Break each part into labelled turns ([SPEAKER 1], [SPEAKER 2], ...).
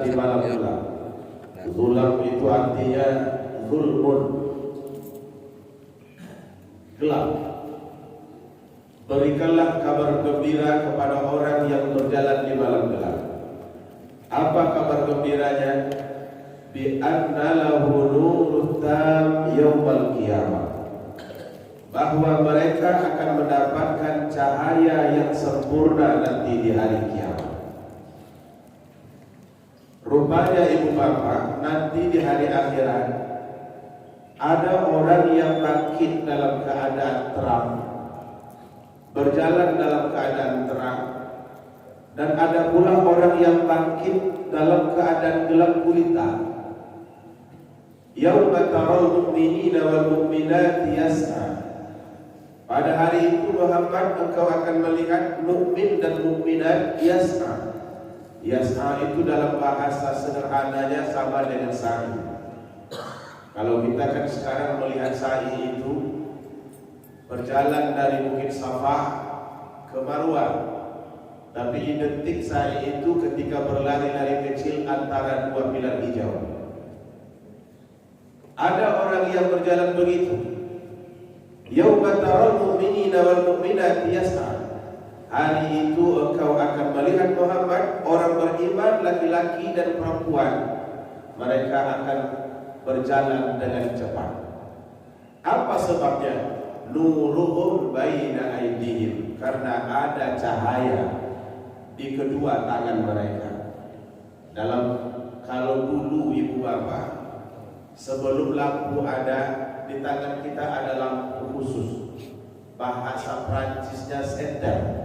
[SPEAKER 1] di malam gelap. Zulam itu artinya zulmun, gelap. Berikanlah kabar gembira kepada orang yang berjalan di malam gelap. Apa kabar gembiranya? Bi anna lahu nurut tam yaumal qiyamah, bahwa mereka akan mendapatkan cahaya yang sempurna nanti di hari kiamat. Rupanya ibu bapak, nanti di hari akhirat ada orang yang bangkit dalam keadaan terang, berjalan dalam keadaan terang, dan ada pula orang yang bangkit dalam keadaan gelap gulita. Yauma taral mu'minina wal mu'minati yas'a. Pada hari itu Muhammad, engkau akan melihat mukmin dan mukminat yas'a. Yas'a itu dalam bahasa sederhananya sama dengan sa'i. Kalau kita kan sekarang melihat sa'i itu berjalan dari Bukit Safa ke Marwah, tapi identik sa'i itu ketika berlari-lari kecil antara dua pilar hijau. Ada orang yang berjalan begitu. Yauma taral mu'minina wal mu'minati yas'a. Hari itu engkau akan melihat Muhammad, orang beriman laki-laki dan perempuan, mereka akan berjalan dengan cepat. Apa sebabnya? Nuruhum baina aydihim, karena ada cahaya di kedua tangan mereka. Kalau dulu ibu bapak, sebelum lampu ada, di tangan kita ada lampu khusus. Bahasa Prancisnya senter.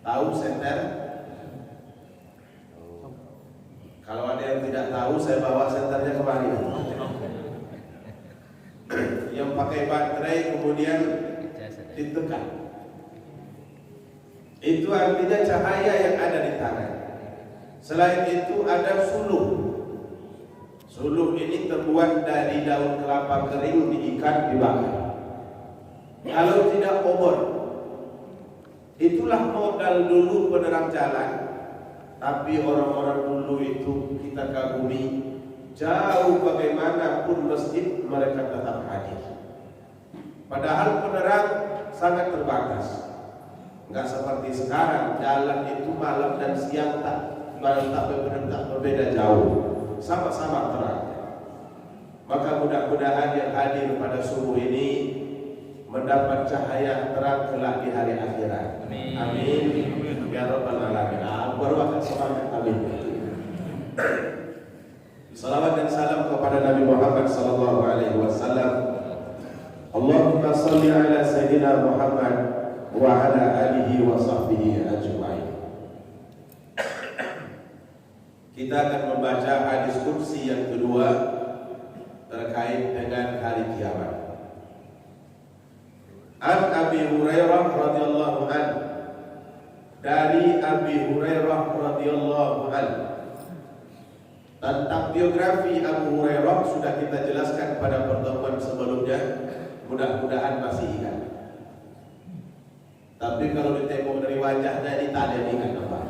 [SPEAKER 1] Tahu senter? Kalau ada yang tidak tahu, saya bawa senternya kemari. Yang pakai baterai kemudian ditekan. Itu artinya cahaya yang ada di tangan. Selain itu ada suluh. Suluh ini terbuat dari daun kelapa kering, diikat, dibakar. Kalau tidak obor, itulah modal dulu penerang jalan. Tapi orang-orang dulu itu kita kagumi, jauh bagaimanapun masjid mereka tetap hadir. Padahal penerang sangat terbatas. Enggak seperti sekarang, jalan itu malam dan siang tak berbeda jauh, sama-sama terang. Maka mudah-mudahan yang hadir pada subuh ini mendapat cahaya terang kelak di hari akhirat. Amin. Amin. Ya Rabbal Alamin. Baru akan semangat. Amin. Salawat dan salam kepada Nabi Muhammad sallallahu alaihi wasallam. Allahumma shalli ala sayyidina Muhammad wa ala alihi wa sahbihi ajma'in. Kita akan membaca hadis qudsi yang kedua terkait dengan hari kiamat. An Abi Hurairah radhiyallahu anhu, dari Abi Hurairah radhiyallahu anhu. Tentang biografi Abu Hurairah sudah kita jelaskan pada pertemuan sebelumnya, mudah-mudahan masih ingat. Tapi kalau ditengok dari wajahnya ini tak ada ingat apa.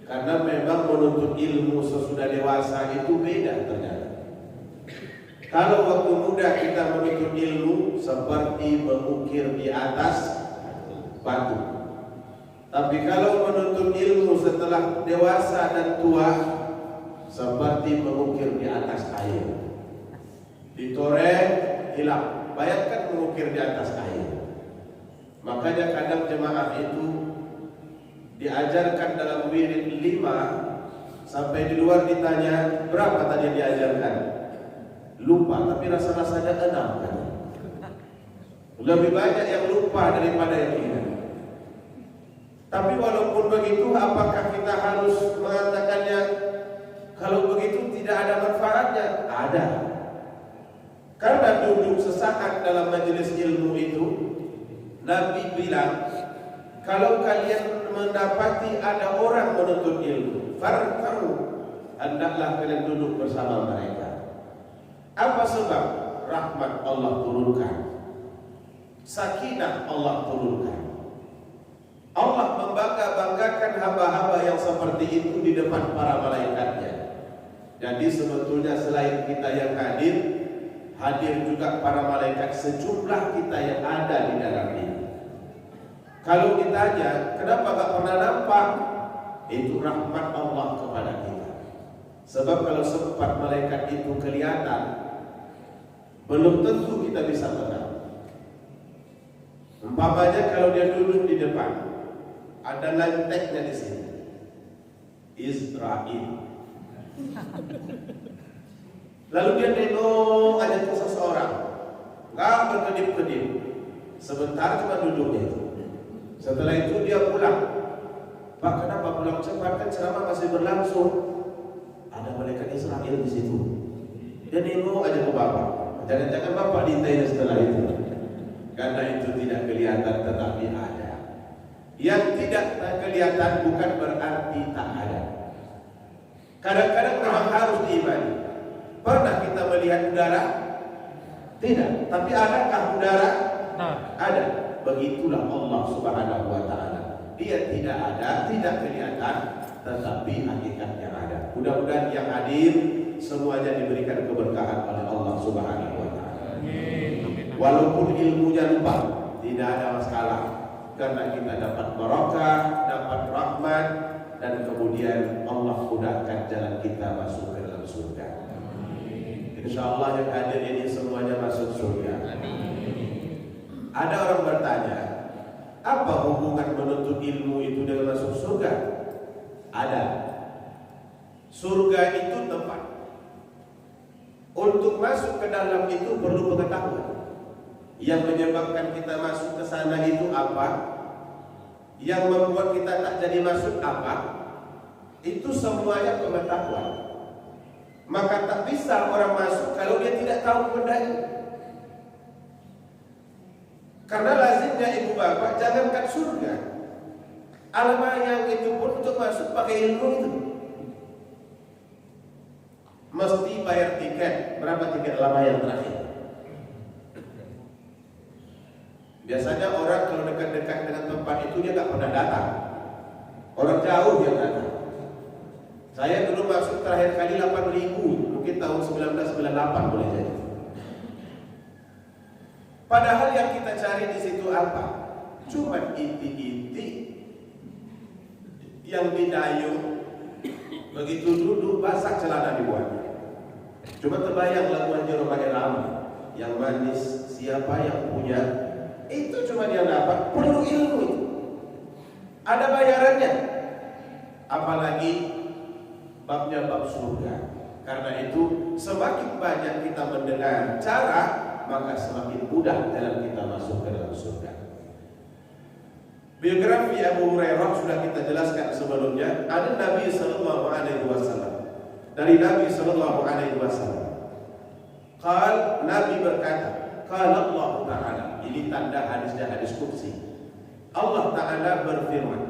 [SPEAKER 1] Karena memang menuntut ilmu sesudah dewasa itu beda ternyata. Kalau waktu muda kita menuntut ilmu seperti mengukir di atas batu. Tapi kalau menuntut ilmu setelah dewasa dan tua seperti mengukir di atas air. Ditoreh hilang. Bayangkan mengukir di atas air. Makanya kadang jemaah itu diajarkan dalam wirid 5 sampai di luar ditanya berapa tadi diajarkan. Lupa, tapi rasa-rasanya 6 kan. Lebih banyak yang lupa daripada yang ingat. Tapi walaupun begitu, apakah kita harus mengatakannya kalau begitu tidak ada manfaatnya? Ada. Karena duduk sesaat dalam majelis ilmu itu, Nabi bilang, kalau kalian mendapati ada orang menuntut ilmu, farqu, hendaklah kalian duduk bersama mereka. Apa sebab? Rahmat Allah turunkan, sakinah Allah turunkan. Allah membangga-banggakan hamba-hamba yang seperti seperti itu di depan para malaikatnya. Jadi sebetulnya selain kita yang hadir juga para malaikat sejumlah kita yang ada di dalam ini. Kalau ditanya kenapa gak pernah nampak, itu rahmat Allah kepada kita. Sebab kalau sempat malaikat itu kelihatan, belum tentu kita bisa menang. Umpamanya kalau dia duduk di depan, ada lanteknya di sini, Israel. Lalu dia nengok aja ke seseorang, nggak berkedip-kedip. Sebentar cuma duduknya itu. Setelah itu dia pulang. Pak, kenapa pulang cepat? Kan ceramah masih berlangsung. Ada malaikat Israel di situ. Dia nengok aja ke bapak. Jangan-jangan bapak ditanya setelah itu. Karena itu tidak kelihatan tetapi ada. Yang tidak kelihatan bukan berarti tak ada. Kadang-kadang memang harus diimani. Pernah kita melihat udara? Tidak. Tapi adakah udara? Ada. Begitulah Allah Subhanahu wa ta'ala. Dia tidak ada, tidak kelihatan, tetapi hakikatnya ada. Mudah-mudahan yang hadir semuanya diberikan keberkahan oleh Allah Subhanahu wa ta'ala. Walaupun ilmunya lupa, tidak ada masalah. Karena kita dapat barokah, dapat rahmat, dan kemudian Allah mudahkan jalan kita masuk ke dalam surga. InsyaAllah yang hadir ini semuanya masuk surga. Ada orang bertanya, apa hubungan menuntut ilmu itu dengan masuk surga? Ada. Surga itu tempat. Untuk masuk ke dalam itu perlu pengetahuan. Yang menyebabkan kita masuk ke sana itu apa? Yang membuat kita tak jadi masuk apa? Itu semuanya pengetahuan. Maka tak bisa orang masuk kalau dia tidak tahu benda itu. Karena lazimnya ibu bapak jangankan surga, alam yang itu pun untuk masuk pakai ilmu itu mesti bayar tiket. Berapa tiket lama yang terakhir? Biasanya orang kalau dekat-dekat dengan tempat itu dia tak pernah datang. Orang jauh yang datang. Saya dulu masuk terakhir kali 8.000, mungkin tahun 1998 boleh jadi. Padahal yang kita cari di situ apa? Cuma inti-inti yang didayung, begitu duduk basah celana dibuat. Cuma terbayang lagu Anjir Ramai yang manis, siapa yang punya? Itu cuma dia dapat, perlu ilmu itu. Ada bayarannya. Apalagi babnya bab surga. Karena itu semakin banyak kita mendengar cara, maka semakin mudah dalam kita masuk ke dalam surga. Biografi Abu Hurairah sudah kita jelaskan sebelumnya. Ada Nabi sallallahu alaihi wasallam. Dari Nabi sallallahu alaihi wasallam. Nabi berkata, qala Allah Ta'ala. Ini tanda hadisnya hadis qudsi. Allah Ta'ala berfirman,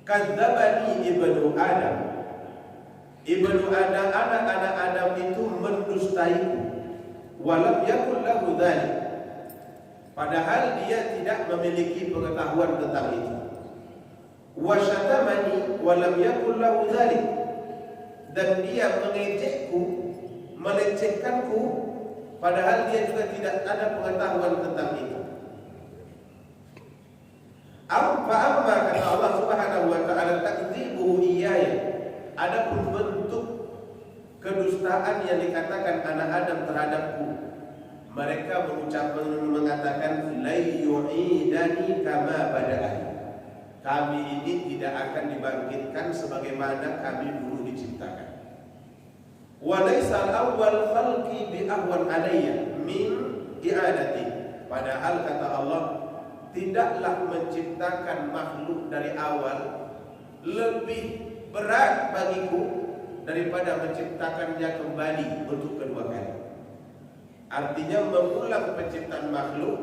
[SPEAKER 1] kadzdzabani ibnu Adam. Ibnu Adam, anak-anak Adam itu mendustaiku. Walam yakul lahu dzalik. Padahal dia tidak memiliki pengetahuan tentang itu. Wa syatamani walam yakul lahu dzalik. Dan dia mengejekku, melecehkanku, padahal dia juga tidak ada pengetahuan tentang itu. Amma kata Allah Subhanahu wa ta'ala takdzibuhu iyaya. Adapun bentuk kedustaan yang dikatakan anak Adam terhadapku, mereka mengatakan la yu'idani kama bada'ani. Kami ini tidak akan dibangkitkan sebagaimana kami dulu diciptakan. Wa laisa al-awwal khalqi bi ahwan alayya min i'adati. Padahal kata Allah, tidaklah menciptakan makhluk dari awal lebih berat bagiku daripada menciptakannya kembali untuk kedua kali. Artinya mengulang penciptaan makhluk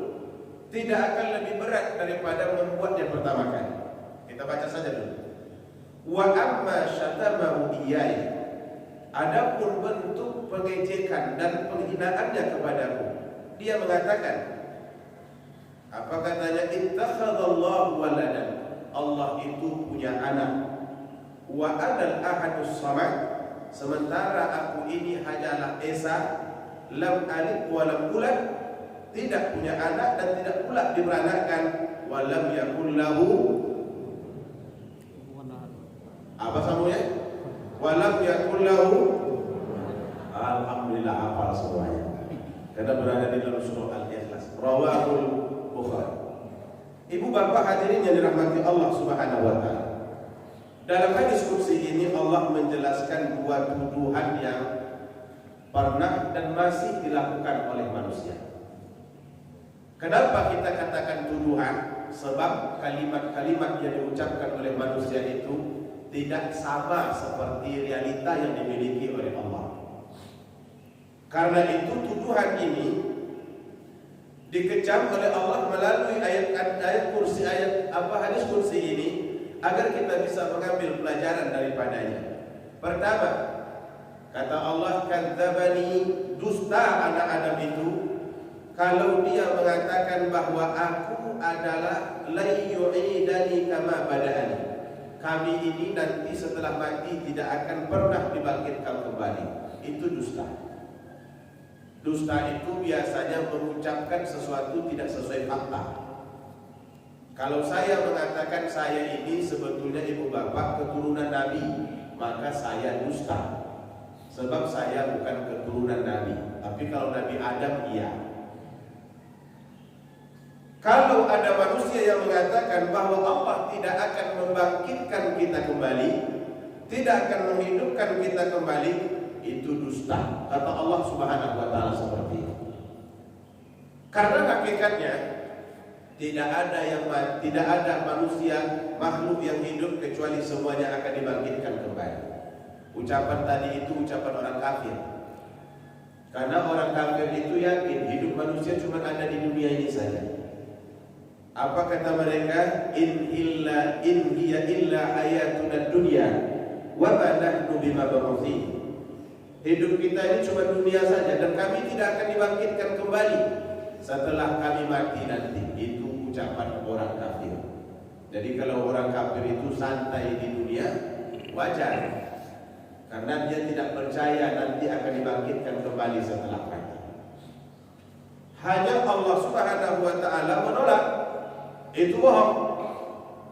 [SPEAKER 1] tidak akan lebih berat daripada membuatnya pertama kali. Kita baca saja dulu. Wa amma syatamahu iyaya. Adapun bentuk pengejekan dan penghinaannya kepadaku, dia mengatakan, apa katanya? Ittakhadallahu waladan. Allah itu punya anak. wa anal ahadus samad, sementara aku ini hanyalah esa, lam alid wa lam ulad, tidak punya anak dan tidak pula diberanakkan, wa lam yakul lahu, apa sambungnya? Wa lam yakul lahu, alhamdulillah hafal semuanya karena berada di dalam surah Al-Ikhlas. Rawahul Bukhari. Ibu bapak hadirin yang dirahmati Allah Subhanahu wa taala. Dalam hadis kursi ini Allah menjelaskan dua tuduhan yang pernah dan masih dilakukan oleh manusia. Kenapa kita katakan tuduhan? Sebab kalimat-kalimat yang diucapkan oleh manusia itu tidak sama seperti realita yang dimiliki oleh Allah. Karena itu tuduhan ini dikecam oleh Allah melalui ayat kursi, hadis kursi ini, agar kita bisa mengambil pelajaran daripadanya. Pertama, kata Allah, kadzabani, dusta anak Adam itu kalau dia mengatakan bahwa aku adalah la yu'idani kama bada'ani, kami ini nanti setelah mati tidak akan pernah dibangkitkan kembali. Itu dusta. Dusta itu biasanya mengucapkan sesuatu tidak sesuai fakta. Kalau saya mengatakan saya ini sebetulnya ibu bapak keturunan Nabi, maka saya dusta. Sebab saya bukan keturunan Nabi. Tapi kalau Nabi Adam, iya. Kalau ada manusia yang mengatakan bahwa Allah tidak akan membangkitkan kita kembali, tidak akan menghidupkan kita kembali, itu dusta. Kata Allah Subhanahu wa taala seperti itu. Karena hakikatnya tidak ada manusia, makhluk yang hidup kecuali semuanya akan dibangkitkan kembali. Ucapan tadi itu ucapan orang kafir. Karena orang kafir itu yakin hidup manusia cuma ada di dunia ini saja. Apa kata mereka? In hiya illa hayatuna dunya wa ma nahnu bimab'utsin. Hidup kita ini cuma dunia saja dan kami tidak akan dibangkitkan kembali setelah kami mati nanti. Itu ucapan orang kafir. Jadi kalau orang kafir itu santai di dunia, wajar, karena dia tidak percaya nanti akan dibangkitkan kembali setelah mati. Hanya Allah Subhanahu wa taala menolak. Itu bohong.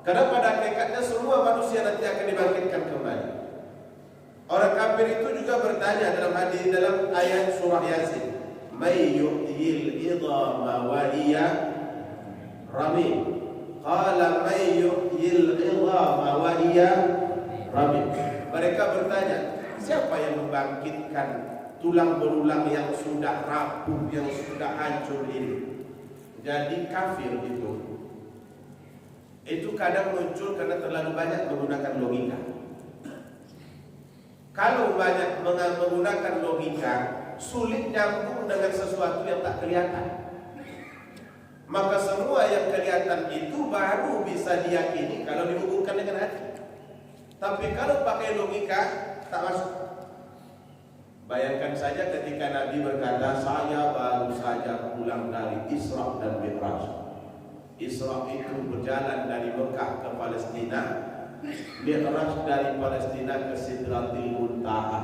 [SPEAKER 1] Karena pada hakikatnya semua manusia nanti akan dibangkitkan kembali. Orang kafir itu juga bertanya dalam ayat surah Yasin, may yuhyil idhama wa hiya ramim. Qala may yuhyil idhama wa hiya ramim. Mereka bertanya, siapa yang membangkitkan tulang belulang yang sudah rapuh, yang sudah hancur ini? Jadi kafir itu kadang muncul karena terlalu banyak menggunakan logika. Kalau banyak menggunakan logika, sulit nyambung dengan sesuatu yang tak kelihatan. Maka semua yang kelihatan itu baru bisa diyakini kalau dihubungkan dengan hati. Tapi kalau pakai logika, tak masuk. Bayangkan saja ketika Nabi berkata, saya baru saja pulang dari Isra dan Mi'raj. Isra itu berjalan dari Mekah ke Palestina, Mi'raj dari Palestina ke Sidratil Muntaha.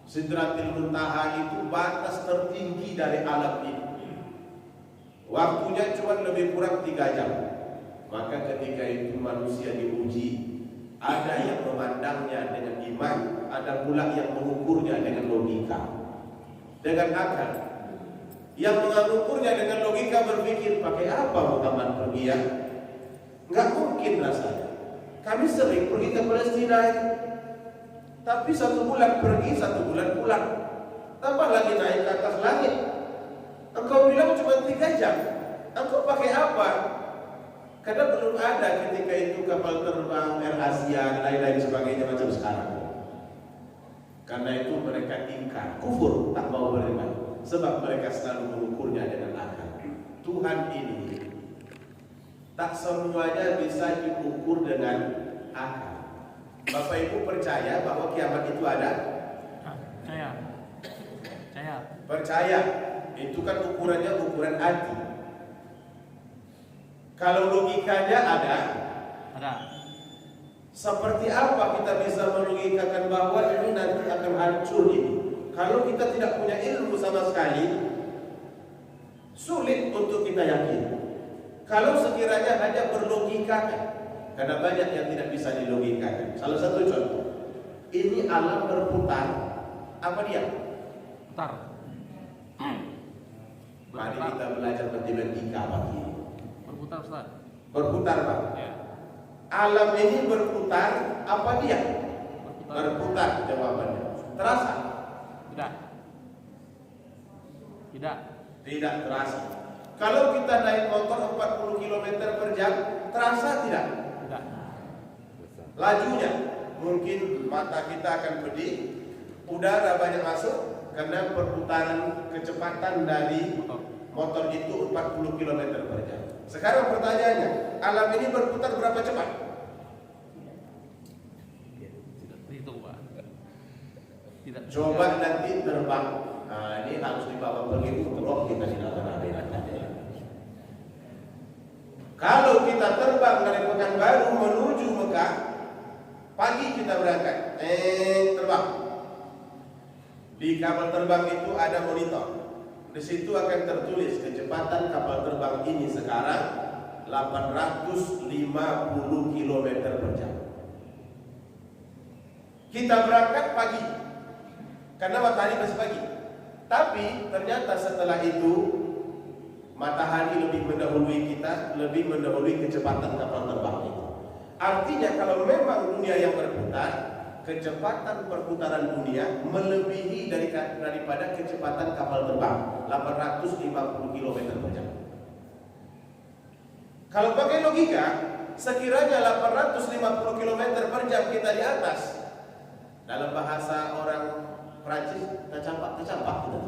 [SPEAKER 1] Sidratil Muntaha itu batas tertinggi dari alam ini. Waktunya cuma lebih kurang 3 jam. Maka ketika itu manusia diuji. Ada yang memandangnya dengan iman, ada pula yang mengukurnya dengan logika, dengan akal. Yang mengukurnya dengan logika berpikir, pakai apa Muhammad pergi ya? Nggak mungkin rasanya. Kami sering pergi ke Palestina, tapi 1 bulan pergi, 1 bulan pulang. Tambah lagi naik ke atas langit. Engkau bilang cuma 3 jam. Engkau pakai apa? Karena belum ada ketika itu kapal terbang Air Asia, lain-lain sebagainya macam sekarang. Karena itu mereka ingkar, kufur, tak mau beriman. Sebab mereka selalu mengukurnya dengan akal. Tuhan ini tak semuanya bisa diukur dengan akal. Bapak Ibu percaya bahwa kiamat itu ada? Percaya. Itu kan ukurannya ukuran hati. Kalau logikanya ada. Seperti apa kita bisa melogikakan bahwa ini nanti akan hancur ini? Kalau kita tidak punya ilmu sama sekali, sulit untuk kita yakin. Kalau sekiranya hanya berlogikakan, karena banyak yang tidak bisa dilogikakan. Salah satu contoh, ini alam berputar, apa dia?
[SPEAKER 2] Putar.
[SPEAKER 1] Mari kita belajar matematika pagi.
[SPEAKER 2] Berputar, Ustaz.
[SPEAKER 1] Berputar, Pak.
[SPEAKER 2] Ya.
[SPEAKER 1] Alam ini berputar, apa dia?
[SPEAKER 2] Berputar.
[SPEAKER 1] Berputar jawabannya. Terasa?
[SPEAKER 2] Tidak. Tidak.
[SPEAKER 1] Tidak terasa. Kalau kita naik motor 40 km per jam, terasa tidak?
[SPEAKER 2] Tidak.
[SPEAKER 1] Lajunya, mungkin mata kita akan pedih, udara banyak masuk, karena perputaran kecepatan dari motor itu 40 km per jam. Sekarang pertanyaannya, alam ini berputar berapa cepat?
[SPEAKER 2] Tidak terhitung, Pak. Tidak.
[SPEAKER 1] Coba nanti terbang. Nah, ini harus dibawa pergi umroh, kita tidak pernah beda. Kalau kita terbang dari Pekanbaru menuju Mekah, pagi kita berangkat, terbang. Di kapal terbang itu ada monitor. Di situ akan tertulis kecepatan kapal terbang ini sekarang 850 km per jam. Kita berangkat pagi, karena matahari masih pagi. Tapi ternyata setelah itu matahari lebih mendahului kita, lebih mendahului kecepatan kapal terbang itu. Artinya kalau memang dunia yang berputar, kecepatan perputaran dunia melebihi daripada kecepatan kapal terbang 850 km per jam. Kalau pakai logika, sekiranya 850 km per jam kita di atas, dalam bahasa orang Prancis, tercampak kita tuh.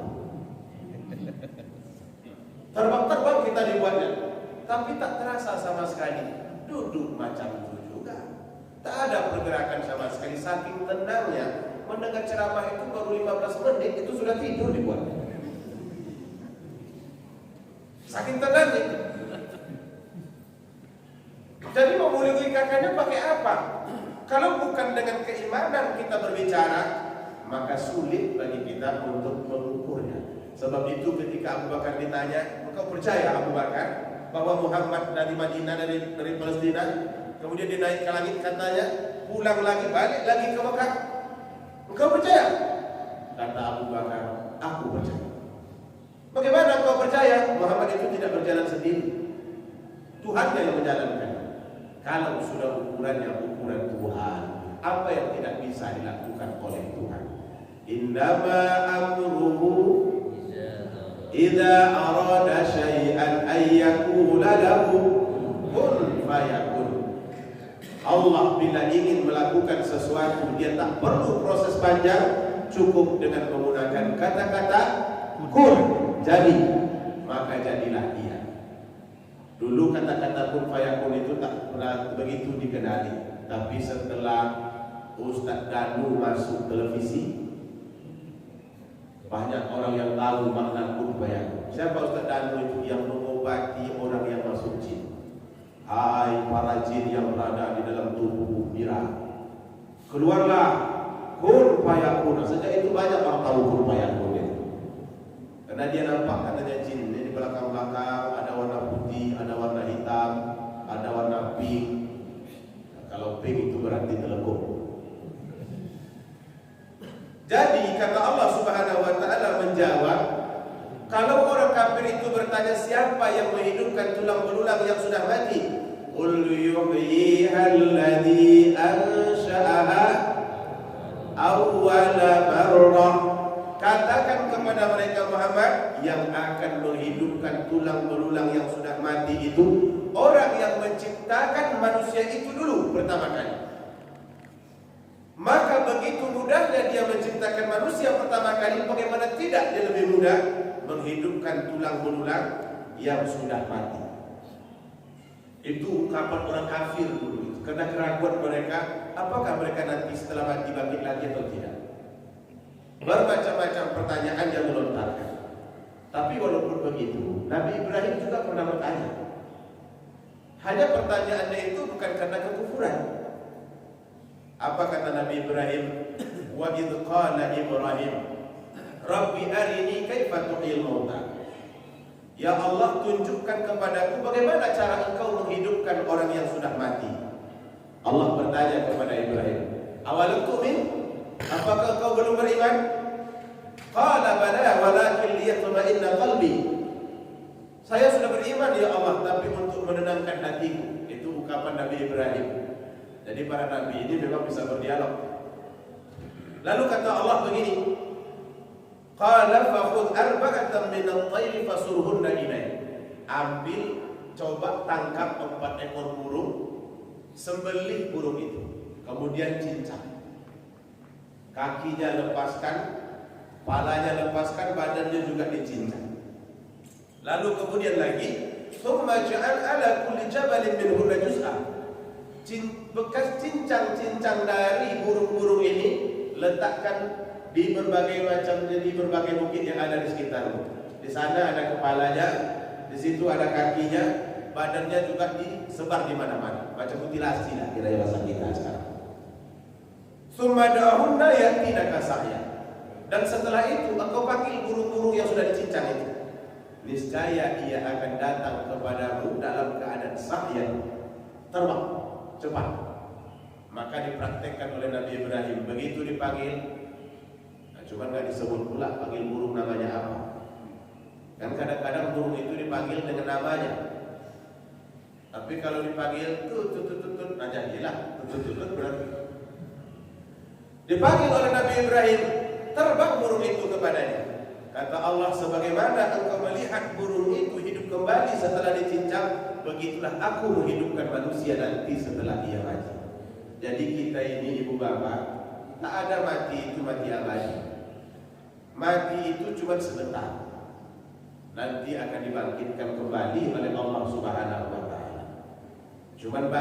[SPEAKER 1] Terbang kita dibuatnya, tapi tak terasa sama sekali. Duduk macam itu juga, tak ada pergerakan sama sekali. Saking tenangnya, mendengar ceramah itu baru 15 menit itu sudah tidur dibuatnya. Saking tenangnya. Jadi mau melogikakannya pakai apa? Kalau bukan dengan keimanan kita berbicara, maka sulit bagi kita untuk mengukurnya. Sebab itu ketika Abu Bakar ditanya, engkau percaya Abu Bakar bahwa Muhammad dari Madinah, dari Palestina, kemudian dia naik ke langit, katanya pulang lagi, balik lagi ke Mekah, engkau percaya? Kata Abu Bakar, aku percaya. Bagaimana engkau percaya? Muhammad itu tidak berjalan sendiri, Tuhannya yang menjalankan. Kalau sudah ukurannya ukuran Tuhan, apa yang tidak bisa dilakukan oleh Tuhan? Innama amruhu idza arada syai'an ay yaqula lahu kun fayakun. Allah bila ingin melakukan sesuatu, dia tak perlu proses panjang, cukup dengan menggunakan kata-kata kun, jadi, maka jadilah dia. Dulu kata-kata kun fayakun itu tak pernah begitu dikenali, tapi setelah Ustaz Danu masuk televisi, banyak orang yang tahu makna kun fayakun. Siapa Ustaz Danu itu? Yang mengobati orang yang masuk jin. Hai para jin yang berada di dalam tubuh Mira, keluarlah kun fayakun. Sejak itu banyak orang tahu kun fayakun itu, karena dia nampak katanya jin. Di belakang-belakang ada warna putih, ada warna hitam, ada warna pink. Kalau pink itu berarti telekung. Jadi kata Allah Subhanahu wa taala menjawab, kalau orang kafir itu bertanya siapa yang menghidupkan tulang belulang yang sudah mati, qul yuhyihal ladzi ansha'aha awwala marrah. Katakan kepada mereka Muhammad, yang akan menghidupkan tulang belulang yang sudah mati itu orang yang menciptakan manusia itu dulu pertama kali. Maka begitu mudahnya dia menciptakan manusia pertama kali, bagaimana tidak dia lebih mudah menghidupkan tulang belulang yang sudah mati. Itu ungkapan orang kafir dulu, karena keraguan mereka, apakah mereka nanti setelah mati bangkit lagi atau tidak. Bermacam-macam pertanyaan yang melontarkan. Tapi walaupun begitu, Nabi Ibrahim juga pernah bertanya. Hanya pertanyaannya itu bukan karena kekufuran, Apa kata Nabi Ibrahim? Wa idh qala Ibrahim Rabbi arini kaifa tuhyil mauta. Ya Allah, tunjukkan kepadaku bagaimana cara engkau menghidupkan orang yang sudah mati. Allah bertanya kepada Ibrahim, awalam tu'min? Apakah kau belum beriman? Qala bala walakin liyatma'inna qalbi. Saya sudah beriman ya Allah, tapi untuk menenangkan hatiku. Itu ungkapan Nabi Ibrahim. Jadi para nabi ini memang bisa berdialog. Lalu kata Allah begini, qala fakhudh arba'atan min at-tayr fasurhunna ilayk. Ambil, coba tangkap 4 ekor burung, sembelih burung itu, kemudian cincang. Kakinya lepaskan, kepalanya lepaskan, badannya juga dicincang. Lalu kemudian lagi, thumma ja'al ala kulli jabalin minhunna juz'an. Bekas cincang-cincang dari burung-burung ini letakkan di berbagai bukit yang ada di sekitarmu. Di sana ada kepalanya, di situ ada kakinya, badannya juga disebar di mana-mana, macam mutilasi lah kira bahasa kita sekarang. Sumadahunna yatinaka sa'ya. Dan setelah itu engkau panggil burung-burung yang sudah dicincang itu. Niscaya ia akan datang kepadamu dalam keadaan sa'ya, terbang cepat. Maka dipraktekkan oleh Nabi Ibrahim. Begitu dipanggil, cuma nggak disebut pula panggil burung namanya apa. Kan kadang-kadang burung itu dipanggil dengan namanya. Tapi kalau dipanggil tut aja hilang, tut berarti. Dipanggil oleh Nabi Ibrahim, terbang burung itu kepadanya. Kata Allah, sebagaimana engkau melihat burung itu hidup kembali setelah dicincang, begitulah aku menghidupkan manusia nanti setelah dia mati. Jadi kita ini ibu bapak, tak ada mati itu mati abadi. Mati itu cuma sebentar. Nanti akan dibangkitkan kembali oleh Allah Subhanahu wa taala. Cuman